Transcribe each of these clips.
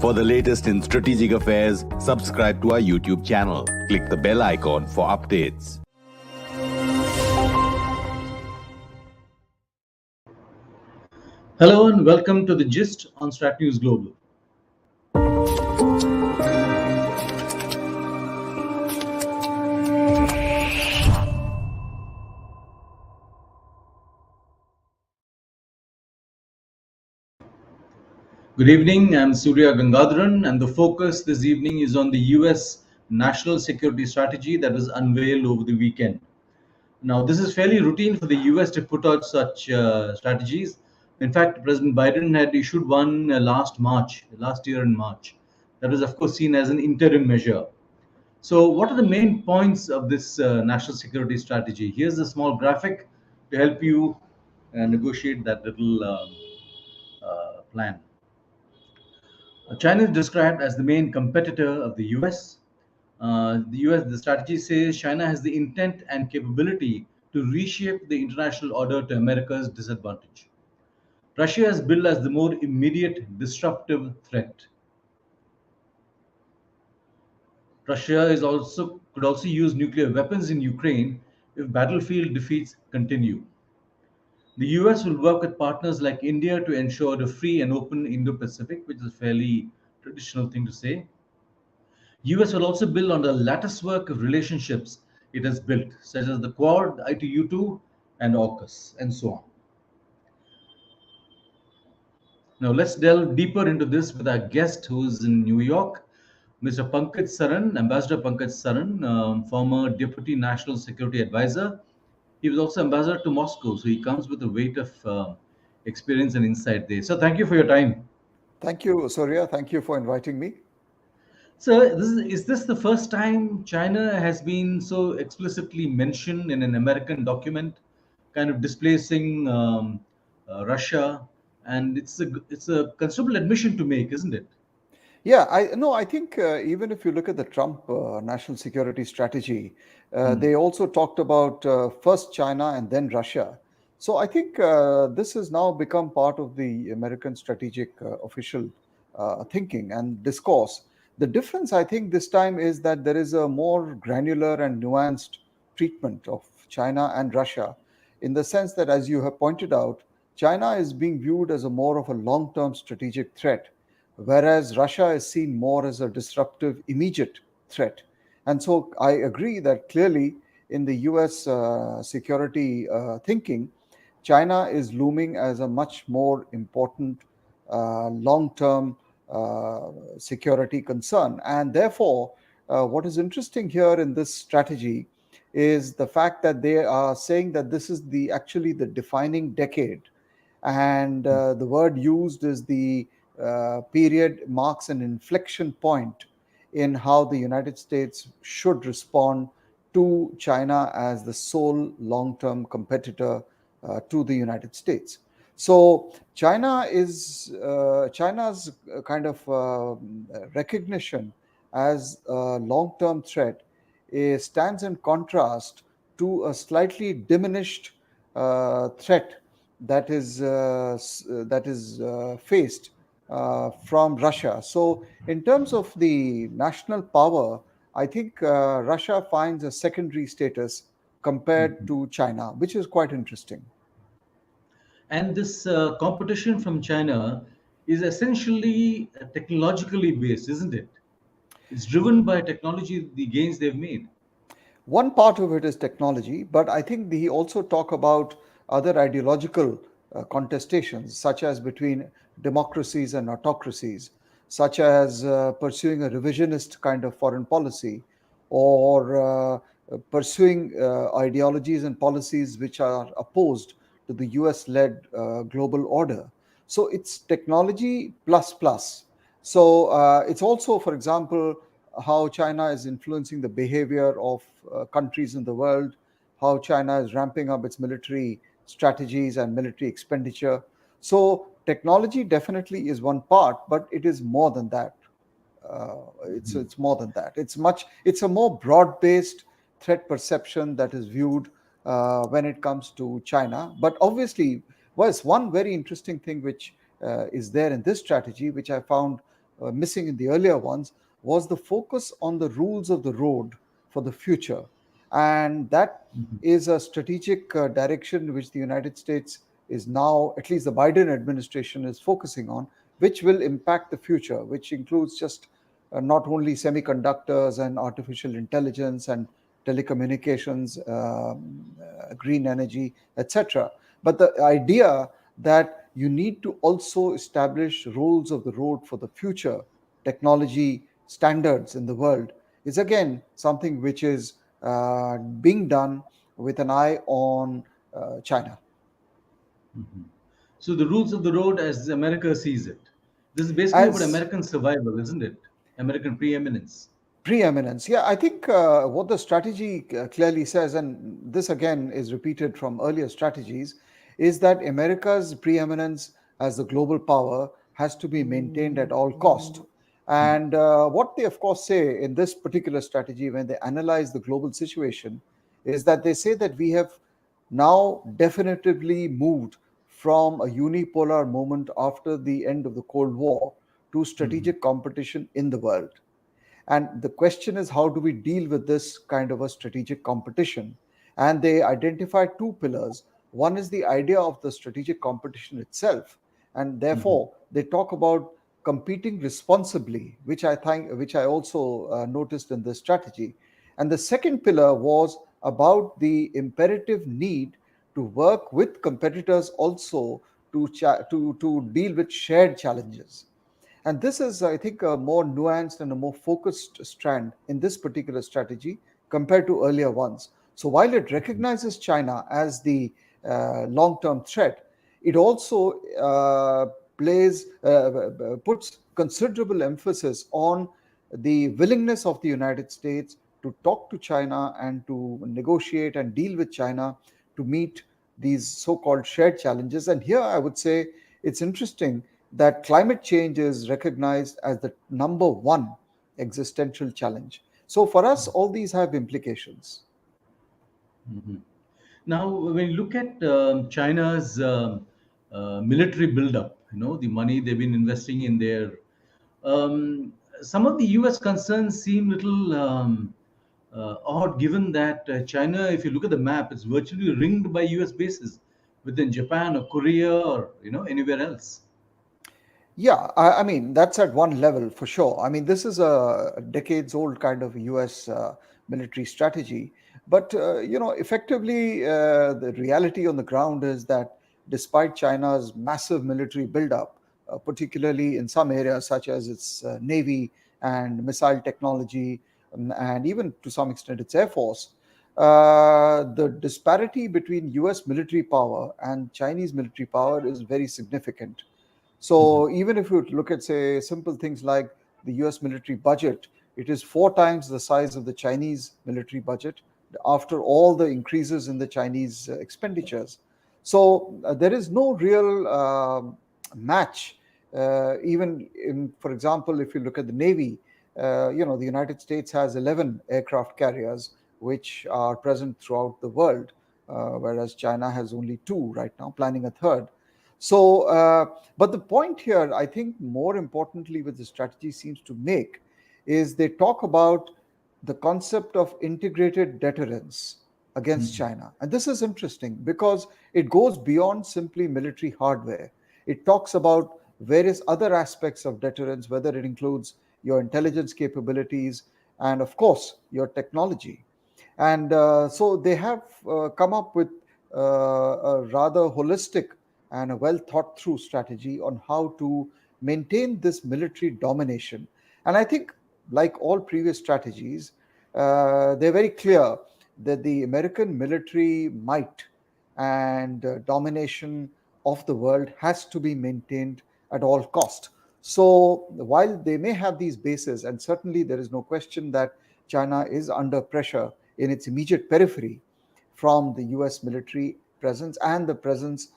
For the latest in strategic affairs, subscribe to our YouTube channel. Click the bell icon for updates. Hello and welcome to the Gist on Strat News Global. Good evening, I'm Surya Gangadharan, and the focus this evening is on the US national security strategy that was unveiled over the weekend. Now, this is fairly routine for the US to put out such strategies. In fact, President Biden had issued one last year in March. That was, of course, seen as an interim measure. So, what are the main points of this national security strategy? Here's a small graphic to help you negotiate that little plan. China is described as the main competitor of the US. The strategy says China has the intent and capability to reshape the international order to America's disadvantage. Russia is billed as the more immediate disruptive threat. Russia could also use nuclear weapons in Ukraine if battlefield defeats continue. The US will work with partners like India to ensure a free and open Indo-Pacific, which is a fairly traditional thing to say. US will also build on the latticework of relationships it has built, such as the Quad, ITU2, and AUKUS, and so on. Now let's delve deeper into this with our guest who is in New York, Mr. Pankaj Saran, Ambassador Pankaj Saran, former Deputy National Security Advisor. He was also ambassador to Moscow, so he comes with a weight of experience and insight there. So thank you for your time. Thank you, Surya. Thank you for inviting me. So, is this the first time China has been so explicitly mentioned in an American document, kind of displacing Russia? And it's a considerable admission to make, isn't it? Yeah, I think even if you look at the Trump national security strategy, they also talked about first China and then Russia. So I think this has now become part of the American strategic official thinking and discourse. The difference, I think, this time is that there is a more granular and nuanced treatment of China and Russia, in the sense that, as you have pointed out, China is being viewed as a more of a long-term strategic threat, whereas Russia is seen more as a disruptive, immediate threat. And so I agree that clearly in the US security thinking, China is looming as a much more important long-term security concern. And therefore, what is interesting here in this strategy is the fact that they are saying that this is actually the defining decade. And the word used is the period marks an inflection point in how the United States should respond to China as the sole long-term competitor to the United States. So China's kind of recognition as a long-term threat stands in contrast to a slightly diminished threat that is faced from Russia. So in terms of the national power, I think Russia finds a secondary status compared to China, which is quite interesting. And this competition from China is essentially technologically based, isn't it? It's driven by technology, the gains they've made. One part of it is technology, but I think he also talk about other ideological contestations, such as between democracies and autocracies, such as pursuing a revisionist kind of foreign policy, or pursuing ideologies and policies which are opposed to the US-led global order. So it's technology plus plus. So it's also, for example, how China is influencing the behavior of countries in the world, how China is ramping up its military strategies and military expenditure. So technology definitely is one part, but it is more than that. It's more than that. It's a more broad-based threat perception that is viewed when it comes to China. But obviously, one very interesting thing which is there in this strategy, which I found missing in the earlier ones was the focus on the rules of the road for the future. And that is a strategic direction which the United States is now, at least the Biden administration, is focusing on, which will impact the future, which includes just not only semiconductors and artificial intelligence and telecommunications, green energy, etc. But the idea that you need to also establish rules of the road for the future technology standards in the world is again something which is being done with an eye on China. So the rules of the road as America sees it. This is basically about As American survival, isn't it? American preeminence. preeminence, yeah, I think what the strategy clearly says, and this again is repeated from earlier strategies, is that America's preeminence as the global power has to be maintained at all cost. And what they, of course, say in this particular strategy when they analyze the global situation is that they say that we have now definitively moved from a unipolar moment after the end of the Cold War to strategic competition in the world. And the question is, how do we deal with this kind of a strategic competition? And they identify two pillars. One is the idea of the strategic competition itself. And therefore, they talk about competing responsibly, which I also noticed in this strategy. And the second pillar was about the imperative need to work with competitors also to deal with shared challenges. And this is, I think, a more nuanced and a more focused strand in this particular strategy compared to earlier ones. So while it recognizes China as the long term threat, it also puts considerable emphasis on the willingness of the United States to talk to China and to negotiate and deal with China to meet these so called shared challenges. And here I would say it's interesting that climate change is recognized as the number one existential challenge. So for us, all these have implications. Now, when you look at China's military buildup, the money they've been investing in there, some of the U.S. concerns seem little odd, given that China, if you look at the map, it's virtually ringed by U.S. bases within Japan or Korea or anywhere else. Yeah, I mean, that's at one level for sure. I mean, this is a decades old kind of US military strategy. But, effectively, the reality on the ground is that despite China's massive military buildup, particularly in some areas such as its navy and missile technology, and even to some extent its air force, the disparity between US military power and Chinese military power is very significant. So even if you look at, say, simple things like the US military budget, it is four times the size of the Chinese military budget after all the increases in the Chinese expenditures. So there is no real match. Even in, for example, if you look at the Navy, the United States has 11 aircraft carriers which are present throughout the world, whereas China has only two right now, planning a third. So, but the point here, I think, more importantly, with the strategy seems to make is they talk about the concept of integrated deterrence against China. And this is interesting because it goes beyond simply military hardware. It talks about various other aspects of deterrence, whether it includes your intelligence capabilities and, of course, your technology. And so they have come up with a rather holistic and a well thought through strategy on how to maintain this military domination. And I think, like all previous strategies, they're very clear that the American military might and domination of the world has to be maintained at all cost. So while they may have these bases, and certainly there is no question that China is under pressure in its immediate periphery from the US military presence and the presence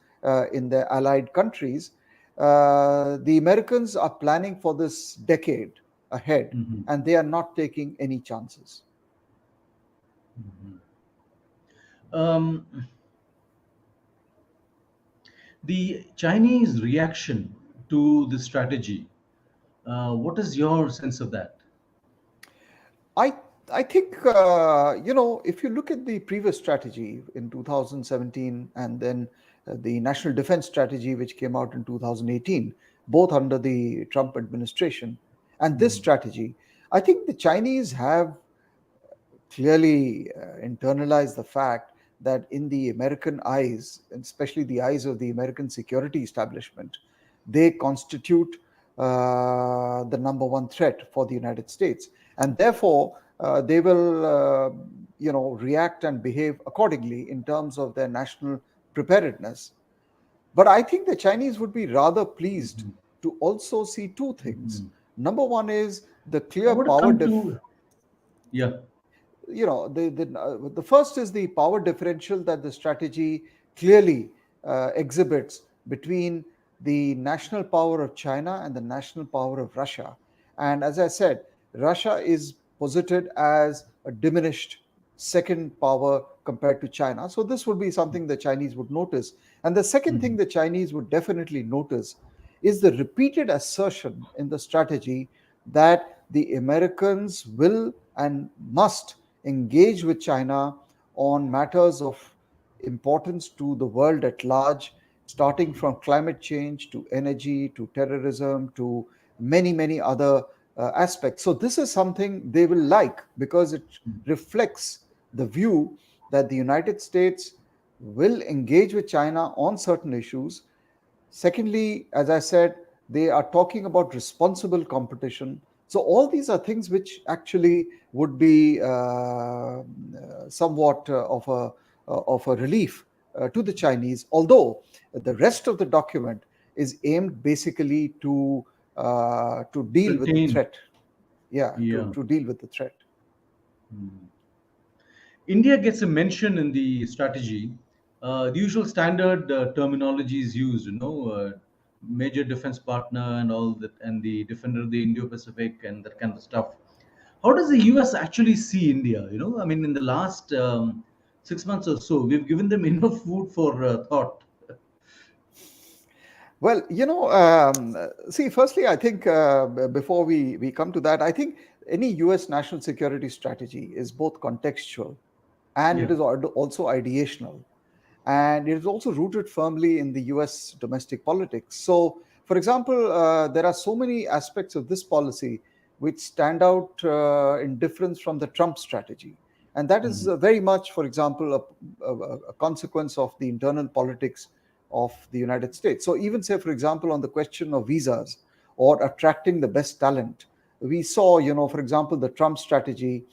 in their allied countries, the Americans are planning for this decade ahead, and they are not taking any chances. Um, the Chinese reaction to this strategy, What is your sense of that? I I think if you look at the previous strategy in 2017 and then the national defense strategy which came out in 2018, both under the Trump administration, and this strategy, I think the Chinese have clearly internalized the fact that in the American eyes, and especially the eyes of the American security establishment, they constitute the number one threat for the United States, and therefore they will, react and behave accordingly in terms of their national preparedness. But I think the Chinese would be rather pleased to also see two things. Number one is the I clear want to power come to, yeah. the first is the power differential that the strategy clearly exhibits between the national power of China and the national power of Russia. And as I said, Russia is posited as a diminished second power compared to China. So this would be something the Chinese would notice. And the second thing the Chinese would definitely notice is the repeated assertion in the strategy that the Americans will and must engage with China on matters of importance to the world at large, starting from climate change to energy to terrorism to many, many other aspects. So, this is something they will like because it reflects the view that the United States will engage with China on certain issues. Secondly, as I said, they are talking about responsible competition. So all these are things which actually would be somewhat of a relief to the Chinese. Although the rest of the document is aimed basically to deal with the Contain. threat. Yeah, Yeah. to deal with the threat. India gets a mention in the strategy. The usual standard terminology is used, major defense partner and all that, and the defender of the Indo-Pacific and that kind of stuff. How does the US actually see India? I mean, in the last 6 months or so, we've given them enough food for thought. Well, see, firstly, I think before we come to that, I think any US national security strategy is both contextual and Yeah. it is also ideational. And it is also rooted firmly in the US domestic politics. So, for example, there are so many aspects of this policy which stand out in difference from the Trump strategy. And that is very much, for example, a consequence of the internal politics of the United States. So, even say, for example, on the question of visas or attracting the best talent, we saw, for example, the Trump strategy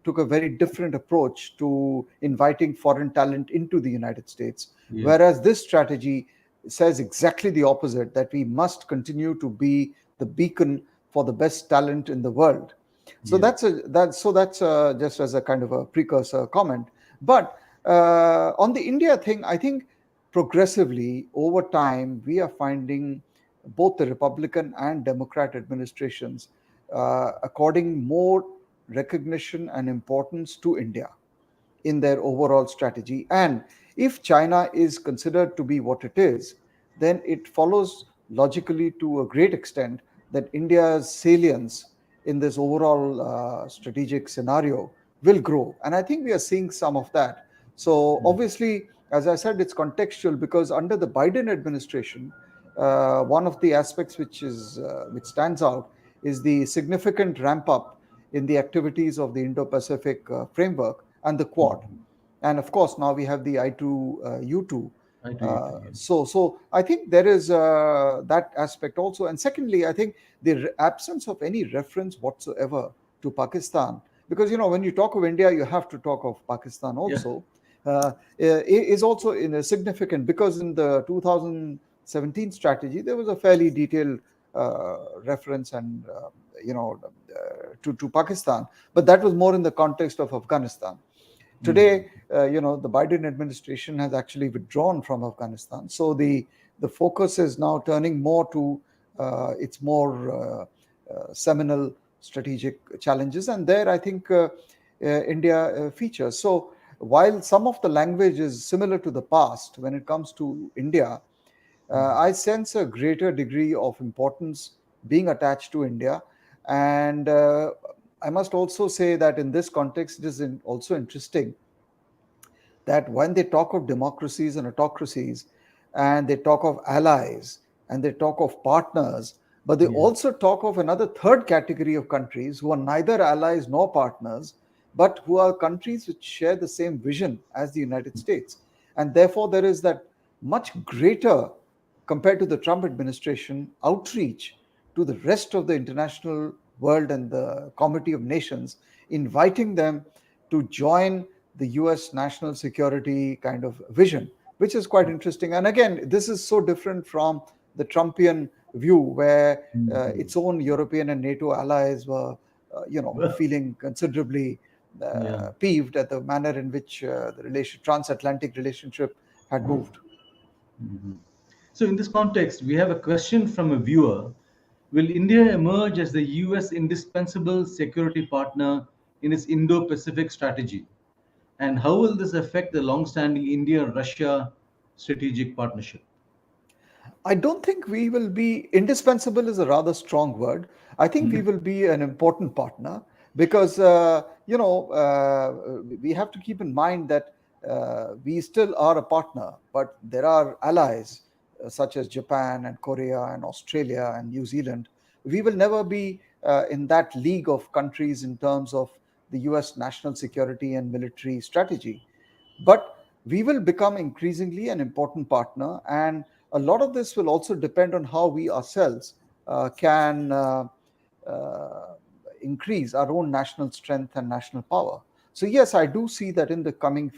took a very different approach to inviting foreign talent into the United States. Yeah. Whereas this strategy says exactly the opposite, that we must continue to be the beacon for the best talent in the world. So Yeah. that's just as a kind of a precursor comment. But on the India thing, I think progressively over time we are finding both the Republican and Democrat administrations according more recognition and importance to India in their overall strategy. And if China is considered to be what it is, then it follows logically to a great extent that India's salience in this overall strategic scenario will grow. And I think we are seeing some of that. So, obviously, as I said, it's contextual because under the Biden administration, one of the aspects which stands out is the significant ramp up in the activities of the Indo-Pacific framework and the Quad. And of course, now we have the I2U2. I do you too, yeah. So I think there is that aspect also. And secondly, I think the absence of any reference whatsoever to Pakistan, because when you talk of India, you have to talk of Pakistan Yeah. also, is also significant because in the 2017 strategy there was a fairly detailed reference and to Pakistan, but that was more in the context of Afghanistan. Today, the Biden administration has actually withdrawn from Afghanistan. So the focus is now turning more to its more seminal strategic challenges. And there, I think India features. So while some of the language is similar to the past when it comes to India, I sense a greater degree of importance being attached to India. And I must also say that in this context, it is also interesting that when they talk of democracies and autocracies, and they talk of allies, and they talk of partners, but they Yeah. also talk of another third category of countries who are neither allies nor partners, but who are countries which share the same vision as the United States. And therefore, there is that much greater, compared to the Trump administration, outreach to the rest of the international world and the Committee of Nations, inviting them to join the US national security kind of vision, which is quite interesting. And again, this is so different from the Trumpian view, where Mhm. its own European and NATO allies were, feeling considerably Yeah. peeved at the manner in which the transatlantic relationship had moved. Mhm. So, in this context, we have a question from a viewer. Will India emerge as the US indispensable security partner in its Indo Pacific strategy? And how will this affect the long standing India Russia strategic partnership? I don't think we will be indispensable is a rather strong word. I think we will be an important partner because we have to keep in mind that we still are a partner, but there are allies such as Japan and Korea and Australia and New Zealand. We will never be in that league of countries in terms of the US national security and military strategy. But we will become increasingly an important partner, and a lot of this will also depend on how we ourselves can uh, increase our own national strength and national power. So, yes, I do see that in the coming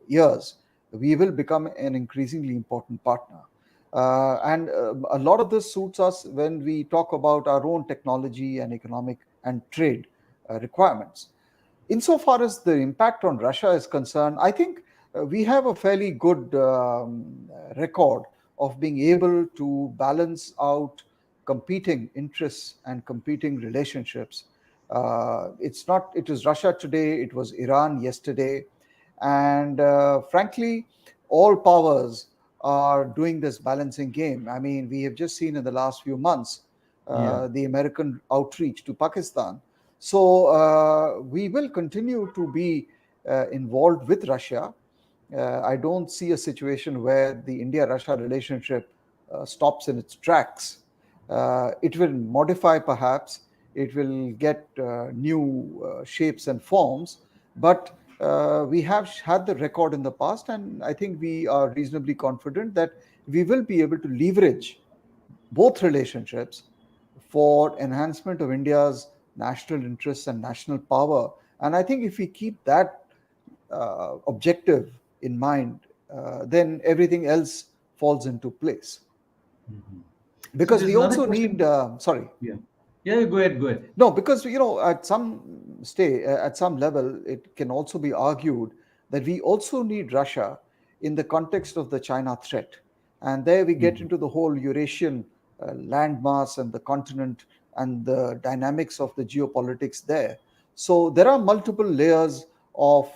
years, we will become an increasingly important partner. And a lot of this suits us when we talk about our own technology and economic and trade requirements. Insofar as the impact on Russia is concerned, I think we have a fairly good record of being able to balance out competing interests and competing relationships. It's not, it was Russia today, it was Iran yesterday. And frankly, all powers are doing this balancing game. I mean, we have just seen in the last few months Yeah. the American outreach to Pakistan. So we will continue to be involved with Russia. I don't see a situation where the India-Russia relationship stops in its tracks. It will modify, perhaps. It will get new shapes and forms, but we have had the record in the past, and I think we are reasonably confident that we will be able to leverage both relationships for enhancement of India's national interests and national power. And I think if we keep that objective in mind, then everything else falls into place. Mhm. So Because there's we another also need, question. sorry, Yeah. Yeah, go ahead, go ahead. no, because at some level, it can also be argued that we also need Russia in the context of the China threat, and there we get Mhm. into the whole Eurasian landmass and the continent and the dynamics of the geopolitics there. So there are multiple layers of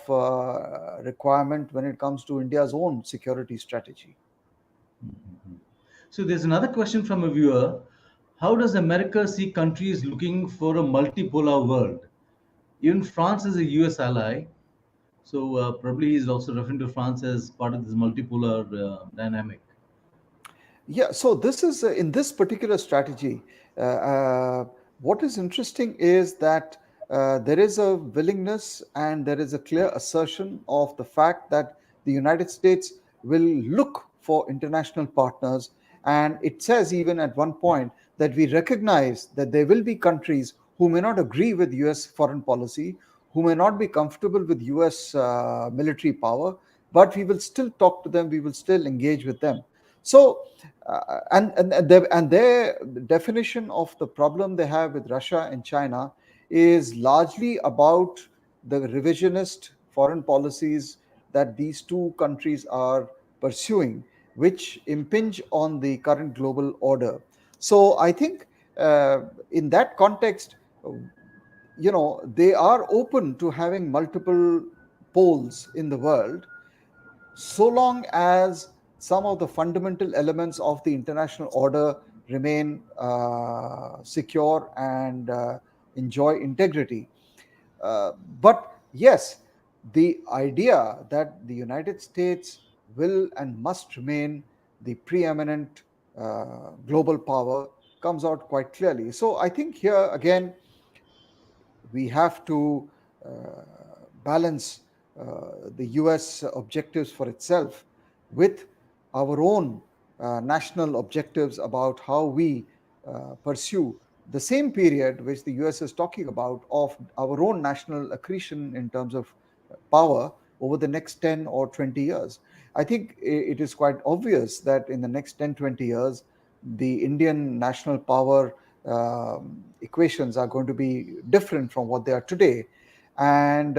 requirement when it comes to India's own security strategy. So there's another question from a viewer. How does America see countries looking for a multipolar world? Even France is a US ally, so probably he's also referring to France as part of this multipolar dynamic. Yeah, so this is in this particular strategy. What is interesting is that there is a willingness and there is a clear assertion of the fact that the United States will look for international partners. And it says, even at one point, that we recognize that there will be countries who may not agree with US foreign policy, who may not be comfortable with US military power, but we will still talk to them, we will still engage with them. So, and their definition of the problem they have with Russia and China is largely about the revisionist foreign policies that these two countries are pursuing, which impinge on the current global order. So I think in that context, they are open to having multiple poles in the world, so long as some of the fundamental elements of the international order remain secure and enjoy integrity. Uh, but yes, the idea that the United States will and must remain the preeminent global power comes out quite clearly. So I think here again, we have to balance the US objectives for itself with our own national objectives about how we pursue the same period which the US is talking about of our own national accretion in terms of power over the next 10 or 20 years. I think it is quite obvious that in the next 10, 20 years, the Indian national power equations are going to be different from what they are today. And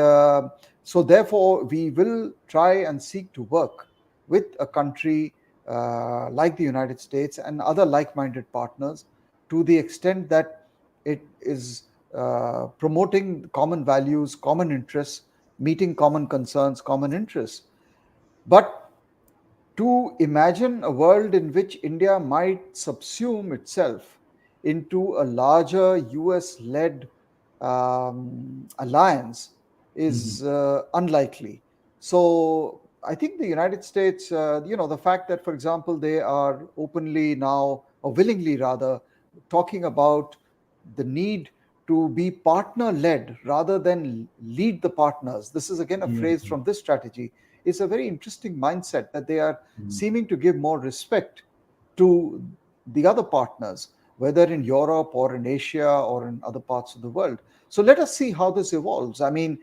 so, therefore, we will try and seek to work with a country like the United States and other like minded partners to the extent that it is promoting common values, common interests, meeting common concerns, common interests. But to imagine a world in which India might subsume itself into a larger US led alliance Mhm. is unlikely. So I think the United States, the fact that, for example, they are openly now, or willingly rather, talking about the need to be partner led rather than lead the partners. This is again a Yeah. phrase from this strategy. It's a very interesting mindset that they are Mhm. seeming to give more respect to the other partners, whether in Europe or in Asia or in other parts of the world. So let us see how this evolves. I mean,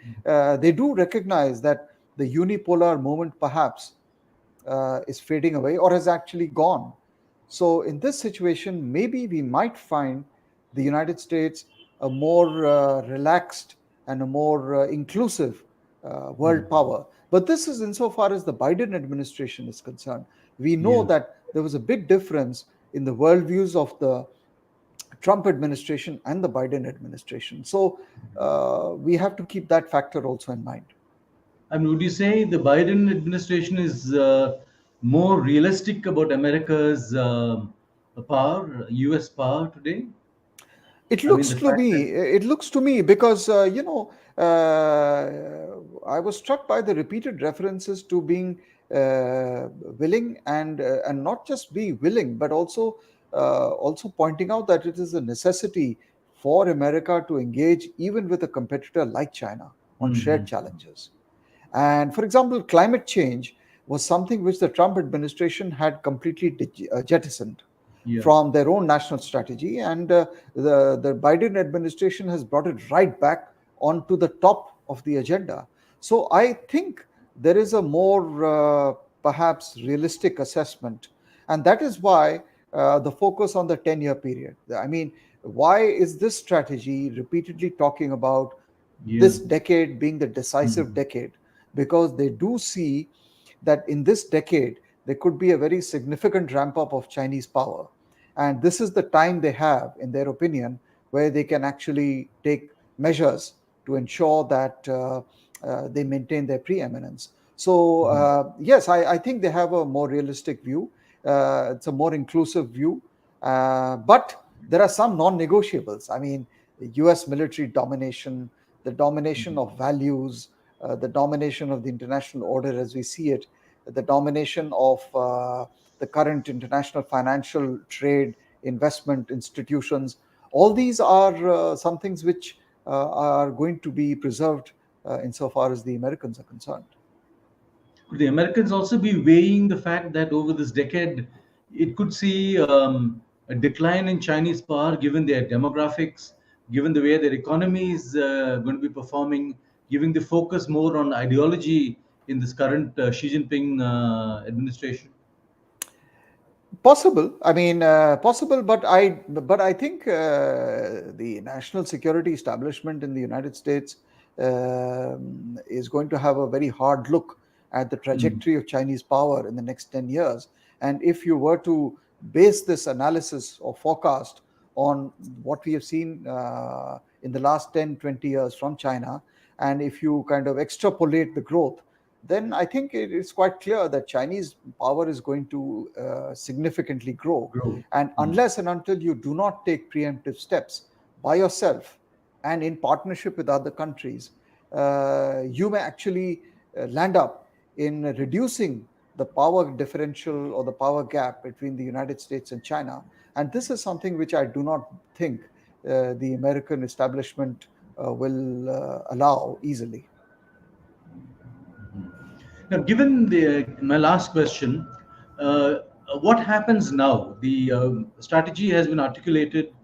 they do recognize that the unipolar moment perhaps is fading away or has actually gone. So, in this situation, maybe we might find the United States a more relaxed and a more inclusive world Mhm. power. But this is insofar as the Biden administration is concerned. We know Yeah. that there was a big difference in the worldviews of the Trump administration and the Biden administration. So, we have to keep that factor also in mind. I mean, would you say the Biden administration is more realistic about America's power, U.S. power today? It I mean, looks the to fact me, that. it looks to me because I was struck by the repeated references to being willing and not just be willing, but also pointing out that it is a necessity for America to engage even with a competitor like China on shared Mhm. challenges. And for example, climate change was something which the Trump administration had completely jettisoned Yeah. from their own national strategy. And the Biden administration has brought it right back onto the top of the agenda. So I think there is a more perhaps realistic assessment. And that is why the focus on the 10-year period. I mean, why is this strategy repeatedly talking about Yeah. this decade being the decisive Mhm. decade? Because they do see that in this decade, there could be a very significant ramp up of Chinese power. And this is the time they have, in their opinion, where they can actually take measures to ensure that they maintain their preeminence. So, Mhm. yes, I think they have a more realistic view. It's a more inclusive view. But there are some non negotiables. I mean, US military domination, the domination of values, the domination of the international order as we see it, the domination of the current international financial trade, investment institutions. All these are some things which are going to be preserved insofar as the Americans are concerned. Could the Americans also be weighing the fact that over this decade, it could see a decline in Chinese power given their demographics, given the way their economy is going to be performing, giving the focus more on ideology in this current Xi Jinping administration? Possible. I mean, possible, but I think the national security establishment in the United States is going to have a very hard look at the Mm. trajectory of Chinese power in the next 10 years. And if you were to base this analysis or forecast on what we have seen in the last 10, 20 years from China, and if you kind of extrapolate the growth, then I think it is quite clear that Chinese power is going to significantly grow. Grow. And unless and until you do not take preemptive steps by yourself and in partnership with other countries, you may actually land up in reducing the power differential or the power gap between the United States and China. And this is something which I do not think the American establishment will allow easily. Now, given my last question, what happens now? The strategy has been articulated.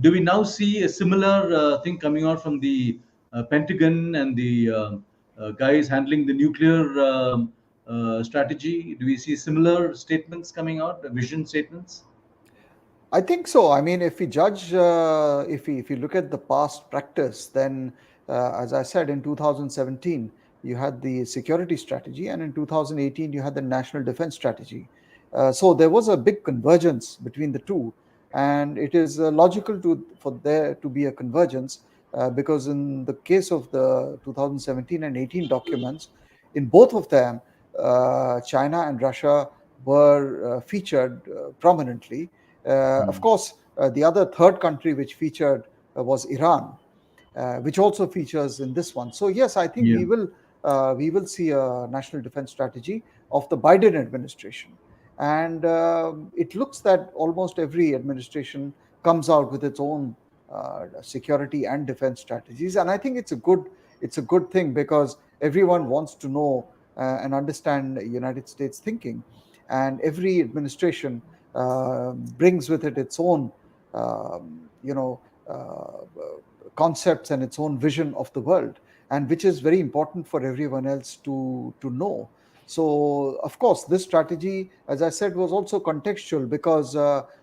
Do we now see a similar thing coming out from the Pentagon and the guys handling the nuclear strategy? Do we see similar statements coming out, vision statements? I think so. I mean, if we judge, if we look at the past practice, then as I said, in 2017 you had the security strategy, and in 2018 you had the national defense strategy. So there was a big convergence between the two, and it is logical for there to be a convergence because in the case of the 2017 and 18 documents, in both of them, China and Russia were featured prominently. Of course, the other third country which featured was Iran, which also features in this one. So yes, I think Yeah. we will see a national defense strategy of the Biden administration, and it looks that almost every administration comes out with its own security and defense strategies, and I think it's a good thing because everyone wants to know and understand United States thinking, and every administration brings with it its own, you know, concepts and its own vision of the world, and which is very important for everyone else to know. So, of course, this strategy, as I said, was also contextual because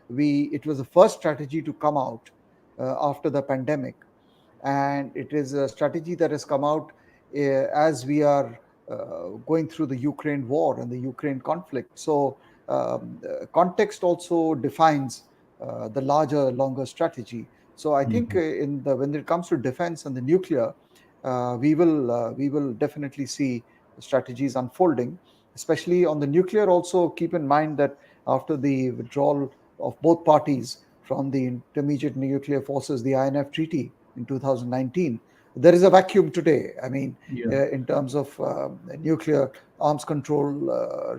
we it was the first strategy to come out after the pandemic, and it is a strategy that has come out as we are going through the Ukraine war and the Ukraine conflict. So context also defines the larger, longer strategy. So I think when it comes to defense and the nuclear, we will definitely see strategies unfolding, especially on the nuclear. Also, keep in mind that after the withdrawal of both parties from the Intermediate Nuclear Forces, the INF Treaty in 2019, there is a vacuum today. I mean, Yeah. in terms of nuclear arms control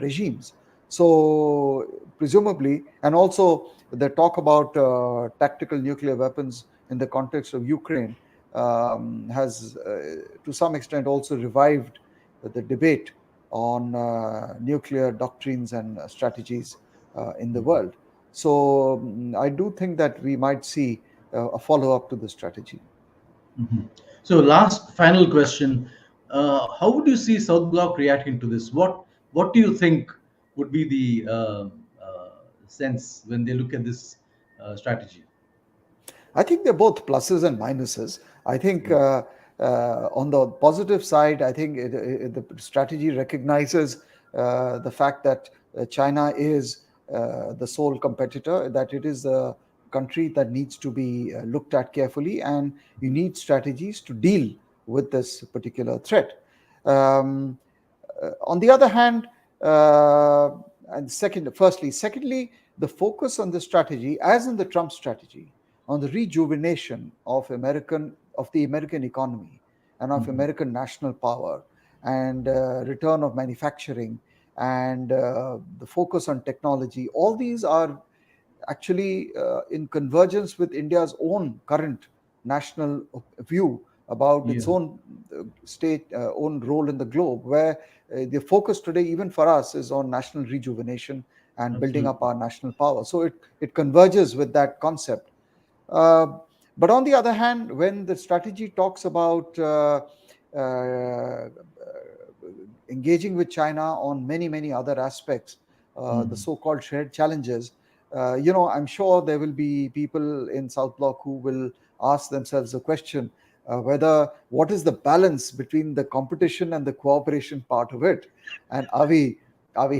regimes. So presumably, and also the talk about tactical nuclear weapons in the context of Ukraine has, to some extent, also revived the debate on nuclear doctrines and strategies in the world. So I do think that we might see a follow-up to the strategy. So, last final question: how would you see South Bloc reacting to this? What do you think would be the sense when they look at this strategy? I think they're both pluses and minuses. I think on the positive side, I think the strategy recognizes the fact that China is the sole competitor, that it is a country that needs to be looked at carefully, and you need strategies to deal with this particular threat. Um, on the other hand, secondly, the focus on the strategy, as in the Trump strategy, on the rejuvenation of the American economy and of American national power, and return of manufacturing, and the focus on technology. All these are actually in convergence with India's own current national view about its Yeah, own own role in the globe, where the focus today, even for us, is on national rejuvenation and building up absolutely. our national power. So it converges with that concept. Uh, but on the other hand, when the strategy talks about uh, engaging with China on many, many other aspects, the so-called shared challenges, I'm sure there will be people in South Bloc who will ask themselves the question whether what is the balance between the competition and the cooperation part of it, and are we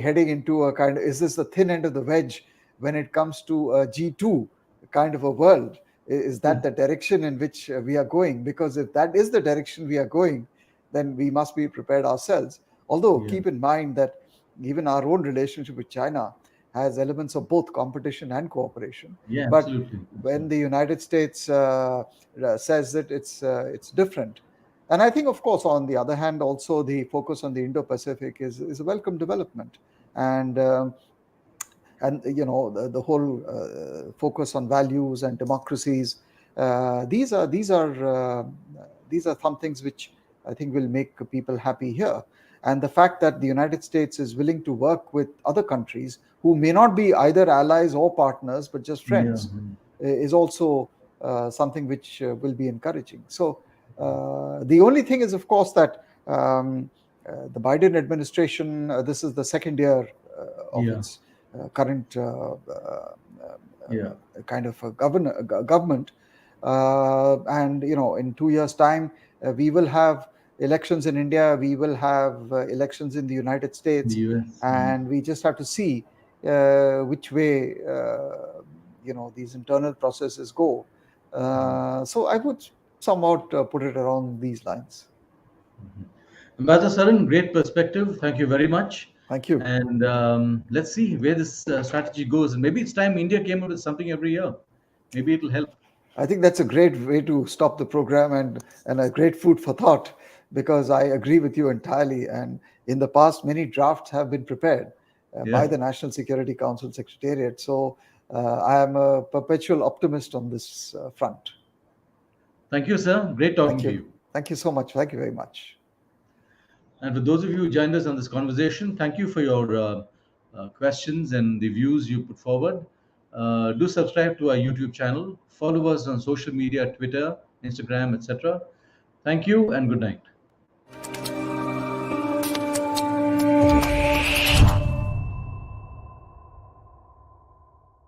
heading into a kind of, is this the thin end of the wedge when it comes to a G2 kind of a world? Is that the direction in which we are going? Because if that is the direction we are going, then we must be prepared ourselves. Although Yeah. keep in mind that even our own relationship with China has elements of both competition and cooperation. Yeah, But absolutely. when Absolutely. the United States says that it's different, and I think, of course, on the other hand, also the focus on the Indo-Pacific is a welcome development, and the whole focus on values and democracies. These are some things which I think will make people happy here. And the fact that the United States is willing to work with other countries who may not be either allies or partners but just Yeah. friends is also something which will be encouraging. So the only thing is, of course, that the Biden administration, this is the second year of Yeah. its current Yeah. kind of a government. And in 2 years' time, we will have elections in India. We will have elections in the United The States, US. and we just have to see which way these internal processes go. So I would somewhat put it along these lines. Ambassador Saran, great perspective. Thank you very much. Thank you. And let's see where this strategy goes. And maybe it's time India came up with something every year. Maybe it'll help. I think that's a great way to stop the program, and a great food for thought, because I agree with you entirely. And in the past, many drafts have been prepared by Yeah. the National Security Council Secretariat. So I am a perpetual optimist on this front. Thank you, sir. Great talking Thank to you. you. Thank you so much. Thank you very much. And for those of you who joined us on this conversation, thank you for your questions and the views you put forward. Do subscribe to our YouTube channel. Follow us on social media, Twitter, Instagram, etc. Thank you and good night.